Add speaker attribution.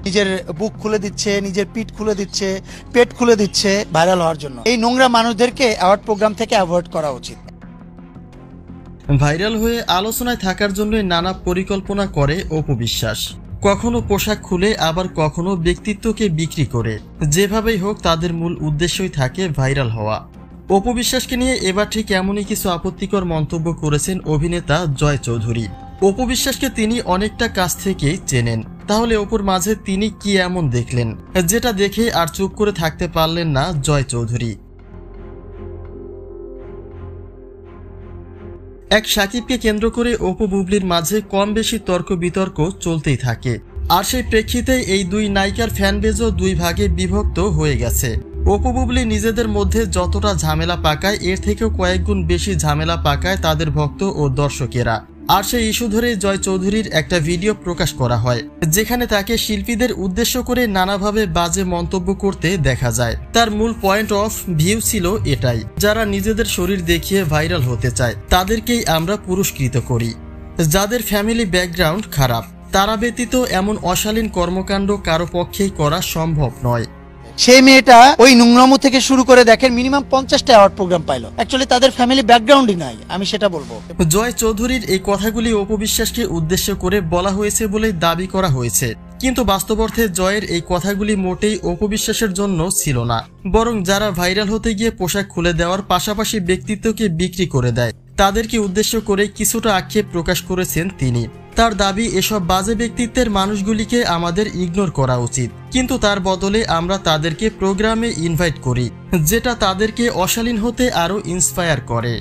Speaker 1: নিজের বুক খুলে দিচ্ছে, নিজের পিঠ খুলে দিচ্ছে, পেট খুলে দিচ্ছে ভাইরাল হওয়ার জন্য। এই নোংরা মানুষদেরকে অ্যাওয়ার্ড প্রোগ্রাম থেকে অ্যাভয়েড করা উচিত।
Speaker 2: ভাইরাল হয়ে আলোচনায় থাকার জন্য নানা পরিকল্পনা করে অপু বিশ্বাস। কখনো পোশাক খুলে, আবার কখনো ব্যক্তিত্বকে বিক্রি করে। যেভাবেই হোক তাদের মূল উদ্দেশ্যই থাকে ভাইরাল হওয়া। অপু বিশ্বাসকে নিয়ে এবার ঠিক এমনই কিছু আপত্তিকর মন্তব্য করেছেন অভিনেতা জয় চৌধুরী। অপু বিশ্বাসকে তিনি অনেকটা কাছ থেকেই চেনেন, তাহলে অপুর মাঝে তিনি কি এমন দেখলেন যেটা দেখে আর চুপ করে থাকতে পারলেন না জয় চৌধুরী। এক সাকিবকে কেন্দ্র করে অপু বুবলির মাঝে কম বেশি তর্ক বিতর্ক চলতেই থাকে, আর সেই প্রেক্ষিতে এই দুই নায়িকার ফ্যানবেজও দুই ভাগে বিভক্ত হয়ে গেছে। অপু বুবলি নিজেদের মধ্যে যতটা ঝামেলা পাকায়, এর থেকেও কয়েক গুণ বেশি ঝামেলা পাকায় তাদের ভক্ত ও দর্শকেরা। আর সেই ইস্যু ধরে জয় চৌধুরীর একটা ভিডিও প্রকাশ করা হয়, যেখানে তাকে শিল্পীদের উদ্দেশ্য করে নানাভাবে বাজে মন্তব্য করতে দেখা যায়। তার মূল পয়েন্ট অফ ভিউ ছিল এটাই, যারা নিজেদের শরীর দেখিয়ে ভাইরাল হতে চায় তাদেরকেই আমরা পুরস্কৃত করি, যাদের ফ্যামিলি ব্যাকগ্রাউন্ড খারাপ তারা ব্যতীত এমন অশালীন কর্মকাণ্ড কারো পক্ষেই করা সম্ভব নয়।
Speaker 1: সেই মেয়েটা ওই নোংরামো থেকে শুরু করে দেখেন মিনিমাম 50টা অ্যাওয়ার্ড প্রোগ্রাম পাইলো। অ্যাকচুয়ালি তাদের ফ্যামিলি ব্যাকগ্রাউন্ডই নাই, আমি সেটা বলবো।
Speaker 2: জয় চৌধুরীর এই কথাগুলি অপু বিশ্বাসকে উদ্দেশ্য করে বলা হয়েছে বলে দাবি করা হয়েছে, কিন্তু বাস্তব অর্থে জয়ের এই কথাগুলি মোটেই অপু বিশ্বাসের জন্য ছিল না, বরং যারা ভাইরাল হতে গিয়ে পোশাক খুলে দেওয়ার পাশাপাশি ব্যক্তিত্বকে বিক্রি করে দেয় তাদেরকে উদ্দেশ্য করে কিছুটা আক্ষেপ প্রকাশ করেছেন তিনি। তার দাবি, এসব বাজে ব্যক্তিত্বের মানুষগুলিকে আমাদের ইগনোর করা উচিত, কিন্তু তার বদলে আমরা তাদেরকে প্রোগ্রামে ইনভাইট করি, যেটা তাদেরকে অশালীন হতে আরো ইন্সপায়ার করে।